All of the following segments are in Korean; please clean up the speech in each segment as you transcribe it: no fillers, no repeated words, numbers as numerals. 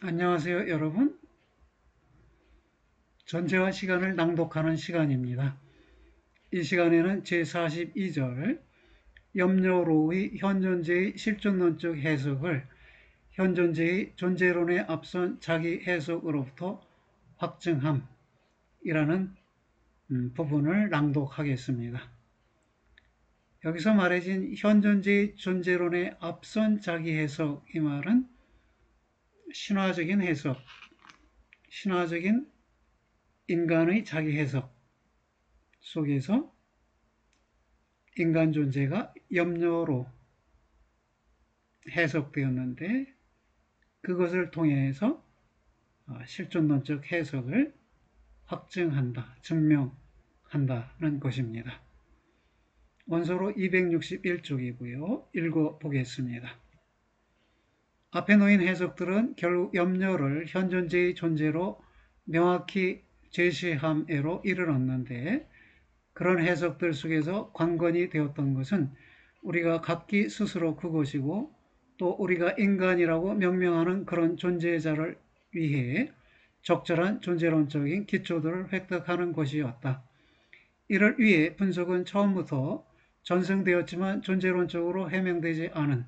안녕하세요, 여러분. 전제와 시간을 낭독하는 시간입니다. 이 시간에는 제42절 염려로의 현존제의 실존론적 해석을 현존제의 존재론에 앞선 자기 해석으로부터 확증함이라는 부분을 낭독하겠습니다. 여기서 말해진 현존제의 존재론에 앞선 자기 해석, 이 말은 신화적인 해석, 신화적인 인간의 자기 해석 속에서 인간 존재가 염려로 해석되었는데, 그것을 통해서 실존론적 해석을 확증한다, 증명한다는 것입니다. 원서로 261쪽이고요. 읽어보겠습니다. 앞에 놓인 해석들은 결국 염려를 현존제의 존재로 명확히 제시함에로 이르렀는데, 그런 해석들 속에서 관건이 되었던 것은 우리가 각기 스스로 그것이고, 또 우리가 인간이라고 명명하는 그런 존재자를 위해 적절한 존재론적인 기초들을 획득하는 것이었다. 이를 위해 분석은 처음부터 전승되었지만 존재론적으로 해명되지 않은,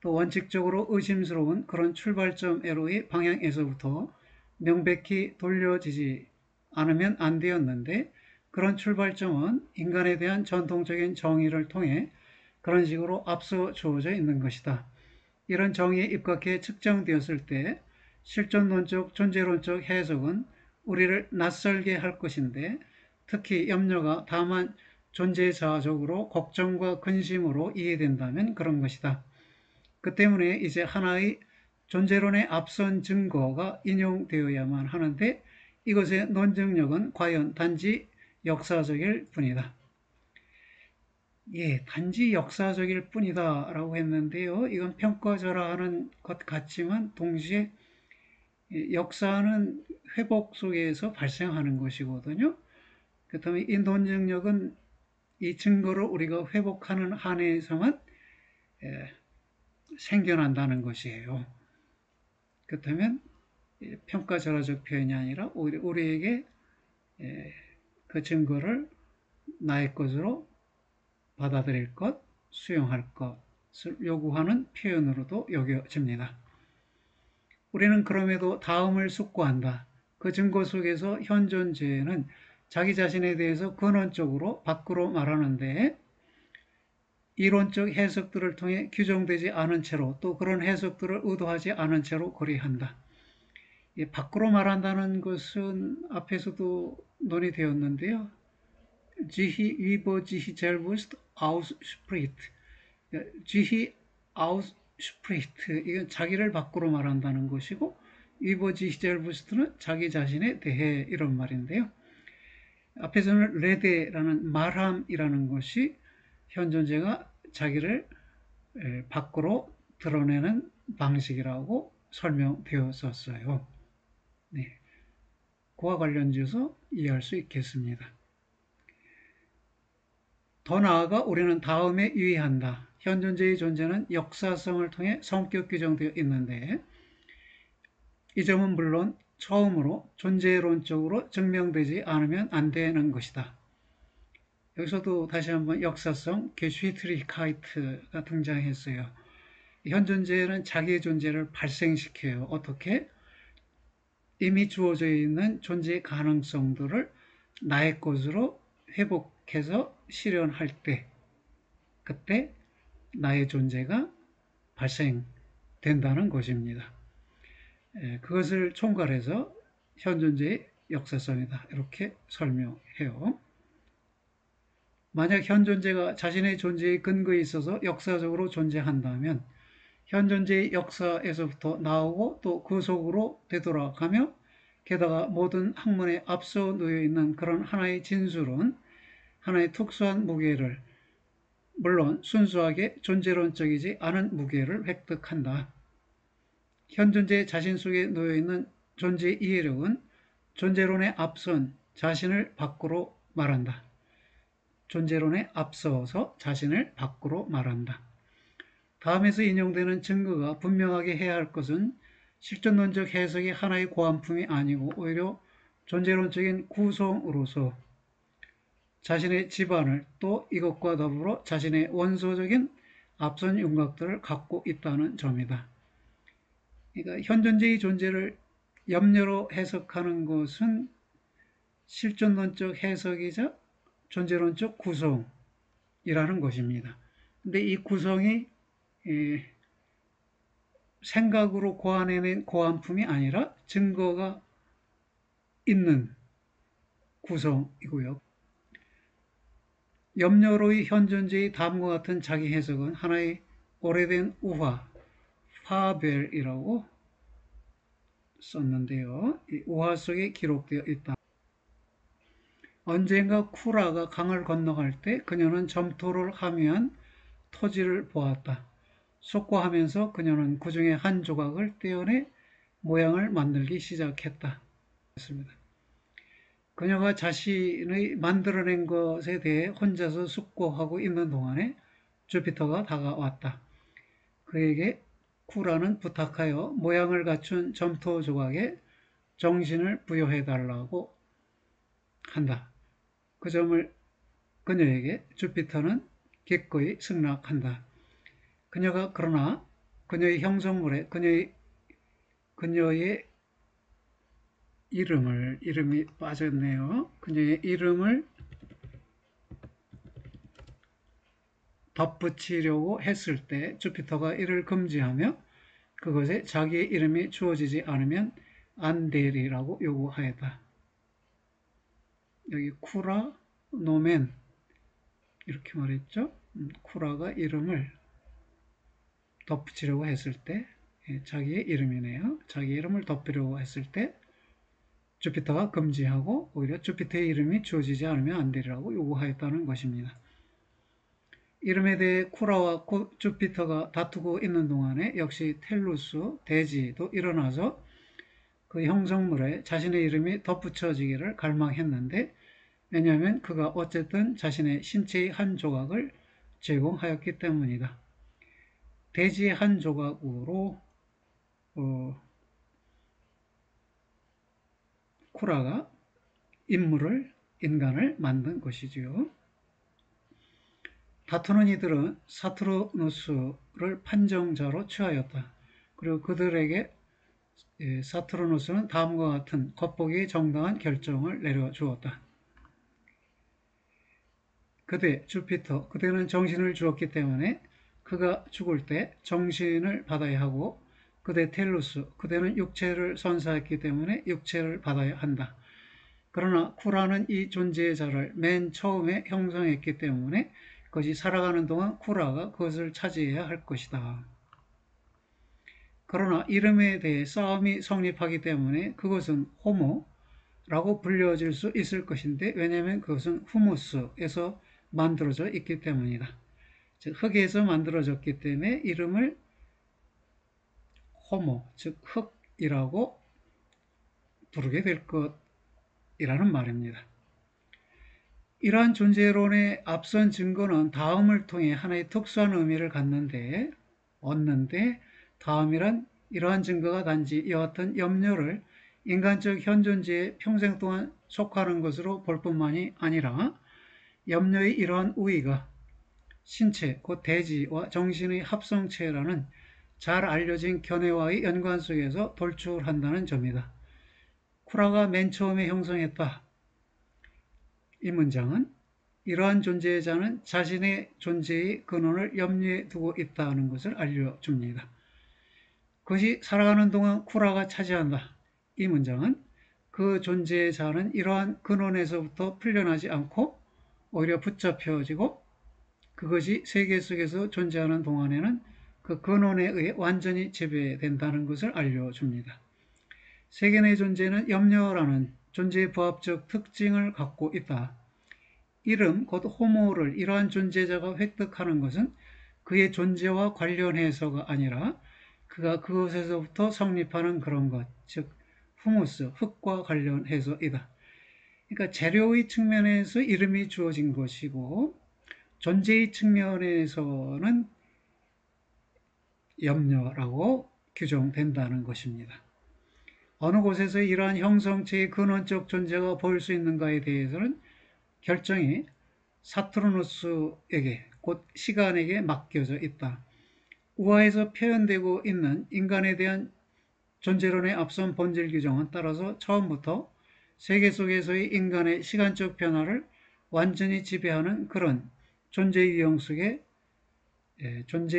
또 원칙적으로 의심스러운 그런 출발점에로의 방향에서부터 명백히 돌려지지 않으면 안 되었는데, 그런 출발점은 인간에 대한 전통적인 정의를 통해 그런 식으로 앞서 주어져 있는 것이다. 이런 정의에 입각해 측정되었을 때 실존론적 존재론적 해석은 우리를 낯설게 할 것인데, 특히 염려가 다만 존재자적으로 걱정과 근심으로 이해된다면 그런 것이다. 그 때문에 이제 하나의 존재론의 앞선 증거가 인용되어야만 하는데, 이것의 논증력은 과연 단지 역사적일 뿐이다. 예, 단지 역사적일 뿐이다 라고 했는데요. 이건 평가절하하는 것 같지만 동시에 역사는 회복 속에서 발생하는 것이거든요. 그렇다면 이 논증력은 이 증거를 우리가 회복하는 한에서만 생겨난다는 것이에요. 그렇다면 평가절하적 표현이 아니라 오히려 우리에게 그 증거를 나의 것으로 받아들일 것, 수용할 것을 요구하는 표현으로도 여겨집니다. 우리는 그럼에도 다음을 숙고한다. 그 증거 속에서 현존죄는 자기 자신에 대해서 근원적으로 밖으로 말하는데, 이론적 해석들을 통해 규정되지 않은 채로, 또 그런 해석들을 의도하지 않은 채로 고려한다. 밖으로 말한다는 것은 앞에서도 논의되었는데요. 지히 위버 지히 젤부스트 아우스 스프리트, 지히 아우스 스프리트, 이건 자기를 밖으로 말한다는 것이고, 위버 지히 젤부스트는 자기 자신에 대해, 이런 말인데요. 앞에서는 레데라는 말함이라는 것이 현존재가 자기를 밖으로 드러내는 방식이라고 설명되었었어요. 네, 그와 관련지어서 이해할 수 있겠습니다. 더 나아가 우리는 다음에 유의한다. 현존재의 존재는 역사성을 통해 성격 규정되어 있는데, 이 점은 물론 처음으로 존재론적으로 증명되지 않으면 안 되는 것이다. 여기서도 다시 한번 역사성, 게슈히트리카이트가 등장했어요. 현존재는 자기의 존재를 발생시켜요. 어떻게? 이미 주어져 있는 존재 가능성들을 나의 것으로 회복해서 실현할 때, 그때 나의 존재가 발생된다는 것입니다. 그것을 총괄해서 현존재의 역사성이다, 이렇게 설명해요. 만약 현존재가 자신의 존재의 근거에 있어서 역사적으로 존재한다면 현존재의 역사에서부터 나오고 또 그 속으로 되돌아가며, 게다가 모든 학문에 앞서 놓여있는 그런 하나의 진술은 하나의 특수한 무게를, 물론 순수하게 존재론적이지 않은 무게를 획득한다. 현존재 자신 속에 놓여있는 존재 이해력은 존재론에 앞선 자신을 밖으로 말한다. 존재론에 앞서서 자신을 밖으로 말한다. 다음에서 인용되는 증거가 분명하게 해야 할 것은 실존론적 해석이 하나의 고안품이 아니고 오히려 존재론적인 구성으로서 자신의 집안을 또 이것과 더불어 자신의 원소적인 앞선 윤곽들을 갖고 있다는 점이다. 그러니까 현존재의 존재를 염려로 해석하는 것은 실존론적 해석이자 존재론적 구성이라는 것입니다. 근데 이 구성이 생각으로 고안해낸 고안품이 아니라 증거가 있는 구성이고요. 염려로의 현존재의 다음과 같은 자기 해석은 하나의 오래된 우화, 파벨이라고 썼는데요. 이 우화 속에 기록되어 있다. 언젠가 쿠라가 강을 건너갈 때 그녀는 점토를 함유한 토지를 보았다. 속고하면서 그녀는 그 중에 한 조각을 떼어내 모양을 만들기 시작했다. 그녀가 자신의 만들어낸 것에 대해 혼자서 숙고하고 있는 동안에 주피터가 다가왔다. 그에게 쿠라는 부탁하여 모양을 갖춘 점토 조각에 정신을 부여해달라고 한다. 그 점을 그녀에게 주피터는 기꺼이 승낙한다. 그녀가 그러나 그녀의 형성물에 그녀의 이름이 빠졌네요. 그녀의 이름을 덧붙이려고 했을 때 주피터가 이를 금지하며 그것에 자기의 이름이 주어지지 않으면 안 되리라고 요구하였다. 여기 쿠라 노멘 이렇게 말했죠. 쿠라가 이름을 덧붙이려고 했을 때 자기의 이름이네요. 자기 이름을 덧붙이려고 했을 때 주피터가 금지하고 오히려 주피터의 이름이 주어지지 않으면 안 되리라고 요구하였다는 것입니다. 이름에 대해 쿠라와 주피터가 다투고 있는 동안에 역시 텔루스, 대지도 일어나서 그 형성물에 자신의 이름이 덧붙여지기를 갈망했는데 왜냐하면 그가 어쨌든 자신의 신체의 한 조각을 제공하였기 때문이다. 대지의 한 조각으로 쿠라가 인간을 만든 것이지요. 다투는 이들은 사투르누스를 판정자로 취하였다. 그리고 그들에게 사투르누스는 다음과 같은 겉보기 정당한 결정을 내려주었다. 그대는 정신을 주었기 때문에 그가 죽을 때 정신을 받아야 하고 그대 텔루스, 그대는 육체를 선사했기 때문에 육체를 받아야 한다. 그러나 쿠라는 이 존재의 자를 맨 처음에 형성했기 때문에 그것이 살아가는 동안 쿠라가 그것을 차지해야 할 것이다. 그러나 이름에 대해 싸움이 성립하기 때문에 그것은 호모라고 불려질 수 있을 것인데 왜냐하면 그것은 후무스에서 만들어져 있기 때문이다. 즉 흙에서 만들어졌기 때문에 이름을 호모, 즉 흙이라고 부르게 될 것이라는 말입니다. 이러한 존재론의 앞선 증거는 다음을 통해 하나의 특수한 의미를 얻는데 다음이란 이러한 증거가 단지 이와 같은 염려를 인간적 현존재에 평생 동안 속하는 것으로 볼 뿐만이 아니라 염려의 이러한 우위가 신체, 곧 대지와 정신의 합성체라는 잘 알려진 견해와의 연관 속에서 돌출한다는 점이다. 쿠라가 맨 처음에 형성했다. 이 문장은 이러한 존재의 자는 자신의 존재의 근원을 염려에 두고 있다는 것을 알려줍니다. 그것이 살아가는 동안 쿠라가 차지한다. 이 문장은 그 존재의 자는 이러한 근원에서부터 풀려나지 않고 오히려 붙잡혀지고 그것이 세계 속에서 존재하는 동안에는 그 근원에 의해 완전히 지배된다는 것을 알려줍니다. 세계 내 존재는 염려라는 존재의 부합적 특징을 갖고 있다. 이름, 곧 호모를 이러한 존재자가 획득하는 것은 그의 존재와 관련해서가 아니라 그가 그것에서부터 성립하는 그런 것, 즉 후무스, 흙과 관련해서이다. 그러니까 재료의 측면에서 이름이 주어진 것이고 존재의 측면에서는 염려라고 규정된다는 것입니다. 어느 곳에서 이러한 형성체의 근원적 존재가 보일 수 있는가에 대해서는 결정이 사투르누스에게 곧 시간에게 맡겨져 있다. 우화에서 표현되고 있는 인간에 대한 존재론의 앞선 본질 규정은 따라서 처음부터 세계 속에서의 인간의 시간적 변화를 완전히 지배하는 그런 존재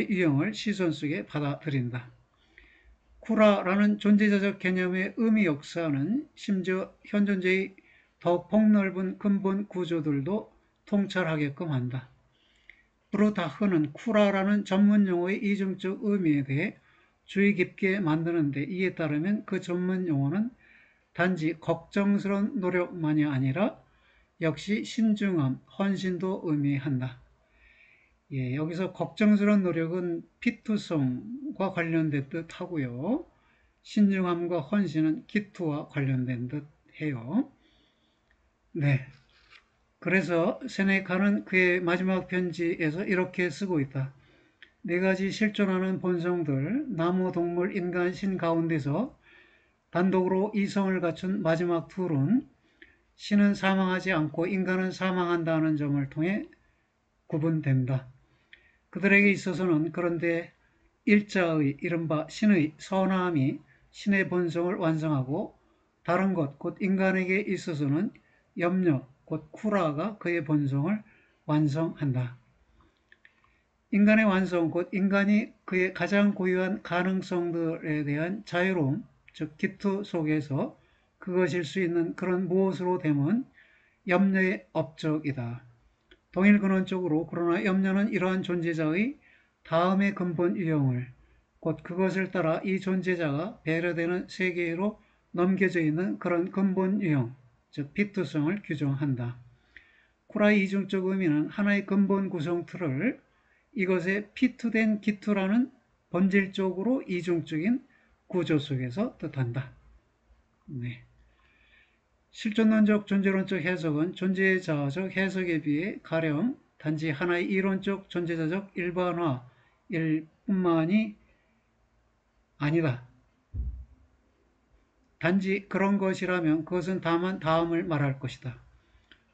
유형을 시선 속에 받아들인다. 쿠라라는 존재자적 개념의 의미 역사는 심지어 현존재의 더 폭넓은 근본 구조들도 통찰하게끔 한다. 브루다흐는 쿠라라는 전문 용어의 이중적 의미에 대해 주의 깊게 만드는데, 이에 따르면 그 전문 용어는 단지 걱정스러운 노력만이 아니라 역시 신중함, 헌신도 의미한다. 여기서 걱정스러운 노력은 피투성과 관련된 듯 하고요. 신중함과 헌신은 기투와 관련된 듯 해요. 네. 그래서 세네카는 그의 마지막 편지에서 이렇게 쓰고 있다. 네 가지 실존하는 본성들, 나무, 동물, 인간, 신 가운데서 단독으로 이성을 갖춘 마지막 둘은 신은 사망하지 않고 인간은 사망한다는 점을 통해 구분된다. 그들에게 있어서는 그런데 일자의 이른바 신의 선함이 신의 본성을 완성하고, 다른 것, 곧 인간에게 있어서는 염려, 곧 쿠라가 그의 본성을 완성한다. 인간의 완성, 곧 인간이 그의 가장 고유한 가능성들에 대한 자유로움, 즉 기투 속에서 그것일 수 있는 그런 무엇으로 됨은 염려의 업적이다. 동일 근원적으로 그러나 염려는 이러한 존재자의 다음의 근본 유형을, 곧 그것을 따라 이 존재자가 배려되는 세계로 넘겨져 있는 그런 근본 유형, 즉 피투성을 규정한다. 쿠라의 이중적 의미는 하나의 근본 구성 틀을 이것의 피투된 기투라는 본질적으로 이중적인 구조 속에서 뜻한다. 네. 실존론적 존재론적 해석은 존재자적 해석에 비해 가령 단지 하나의 이론적 존재자적 일반화일 뿐만이 아니다. 단지 그런 것이라면 그것은 다만 다음을 말할 것이다.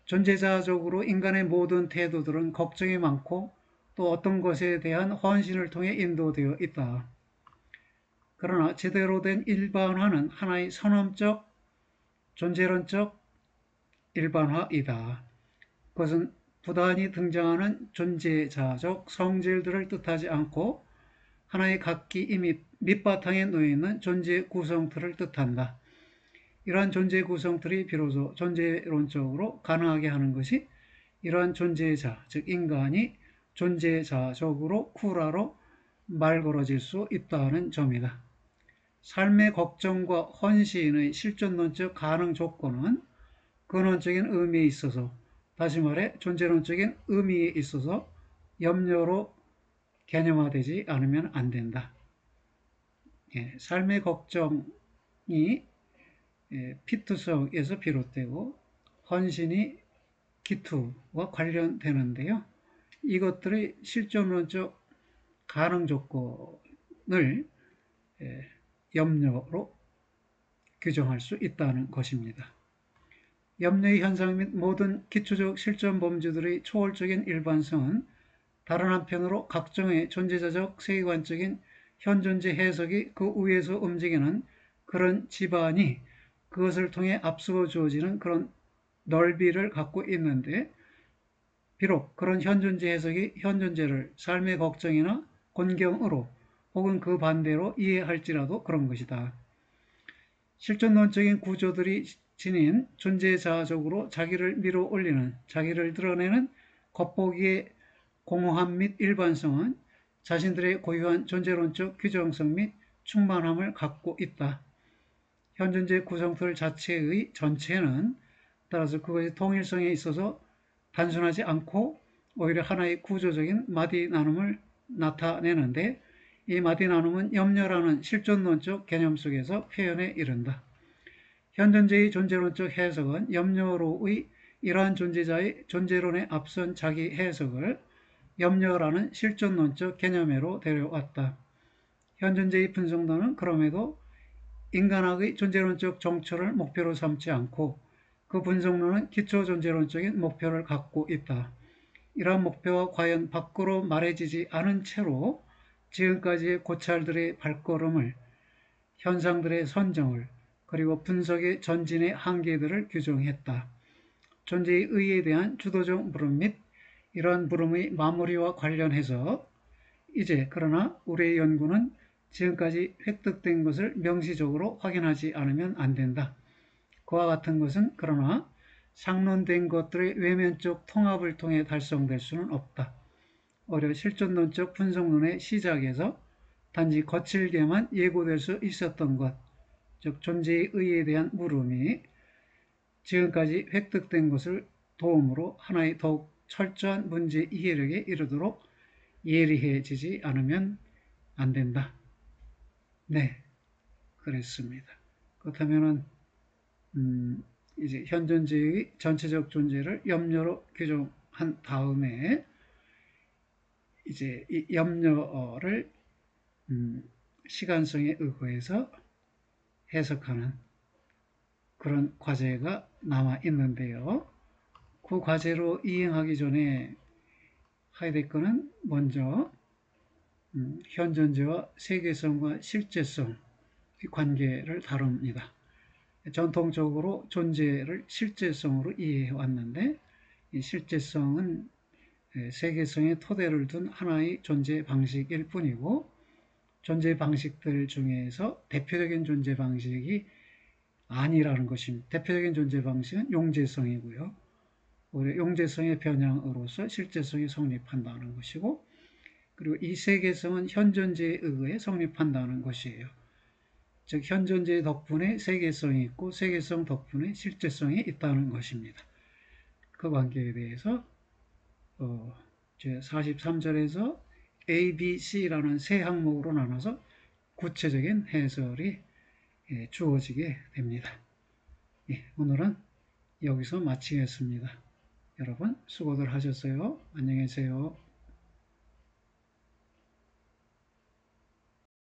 존재자적으로 인간의 모든 태도들은 걱정이 많고 또 어떤 것에 대한 헌신을 통해 인도되어 있다. 그러나 제대로 된 일반화는 하나의 선언적 존재론적 일반화이다. 그것은 부단히 등장하는 존재자적 성질들을 뜻하지 않고 하나의 각기 이미 밑바탕에 놓여있는 존재 구성틀을 뜻한다. 이러한 존재 구성틀이 비로소 존재론적으로 가능하게 하는 것이 이러한 존재자, 즉 인간이 존재자적으로 쿠라로 말 걸어질 수 있다는 점이다. 삶의 걱정과 헌신의 실존론적 가능 조건은 근원적인 의미에 있어서, 다시 말해 존재론적인 의미에 있어서 염려로 개념화되지 않으면 안 된다. 삶의 걱정이 피투성에서 비롯되고 헌신이 기투와 관련되는데요. 이것들의 실존론적 가능 조건을 염려로 규정할 수 있다는 것입니다. 염려의 현상 및 모든 기초적 실존 범주들의 초월적인 일반성은 다른 한편으로 각종의 존재자적 세계관적인 현존재 해석이 그 위에서 움직이는 그런 지반이 그것을 통해 앞서고 주어지는 그런 넓이를 갖고 있는데, 비록 그런 현존재 해석이 현존재를 삶의 걱정이나 곤경으로 혹은 그 반대로 이해할지라도 그런 것이다. 실존론적인 구조들이 지닌 존재자적으로 자기를 밀어 올리는, 자기를 드러내는 겉보기의 공허함 및 일반성은 자신들의 고유한 존재론적 규정성 및 충만함을 갖고 있다. 현존재 구성틀 자체의 전체는 따라서 그것의 통일성에 있어서 단순하지 않고 오히려 하나의 구조적인 마디 나눔을 나타내는데, 이 마디 나눔은 염려라는 실존론적 개념 속에서 표현에 이른다. 현존재의 존재론적 해석은 염려로의 이러한 존재자의 존재론에 앞선 자기 해석을 염려라는 실존론적 개념으로 데려왔다. 현존제의 분석론은 그럼에도 인간학의 존재론적 정처를 목표로 삼지 않고 그 분석론은 기초존재론적인 목표를 갖고 있다. 이러한 목표와 과연 밖으로 말해지지 않은 채로 지금까지의 고찰들의 발걸음을, 현상들의 선정을, 그리고 분석의 전진의 한계들을 규정했다. 존재의 의의에 대한 주도적 물음 및 이러한 물음의 마무리와 관련해서 이제 그러나 우리의 연구는 지금까지 획득된 것을 명시적으로 확인하지 않으면 안 된다. 그와 같은 것은 그러나 상론된 것들의 외면적 통합을 통해 달성될 수는 없다. 오히려 실존론적 분석론의 시작에서 단지 거칠게만 예고될 수 있었던 것, 즉 존재의 의의에 대한 물음이 지금까지 획득된 것을 도움으로 하나의 더욱 철저한 문제 이해력에 이르도록 예리해지지 않으면 안 된다. 네, 그랬습니다. 그렇다면은 이제 현존재의 전체적 존재를 염려로 규정한 다음에 이제 이 염려를 시간성에 의거해서 해석하는 그런 과제가 남아 있는데요. 그 과제로 이행하기 전에 하이데거는 먼저 현존재와 세계성과 실제성의 관계를 다룹니다. 전통적으로 존재를 실제성으로 이해해 왔는데 이 실제성은 세계성의 토대를 둔 하나의 존재 방식일 뿐이고 존재 방식들 중에서 대표적인 존재 방식이 아니라는 것입니다. 대표적인 존재 방식은 용재성이고요. 오히려 용재성의 변형으로서 실제성이 성립한다는 것이고 그리고 이 세계성은 현존재에 의해 성립한다는 것이에요. 즉 현존재 덕분에 세계성이 있고 세계성 덕분에 실제성이 있다는 것입니다. 그 관계에 대해서 제 43절에서 A, B, C라는 세 항목으로 나눠서 구체적인 해설이 주어지게 됩니다. 오늘은 여기서 마치겠습니다. 여러분 수고들 하셨어요. 안녕히 계세요.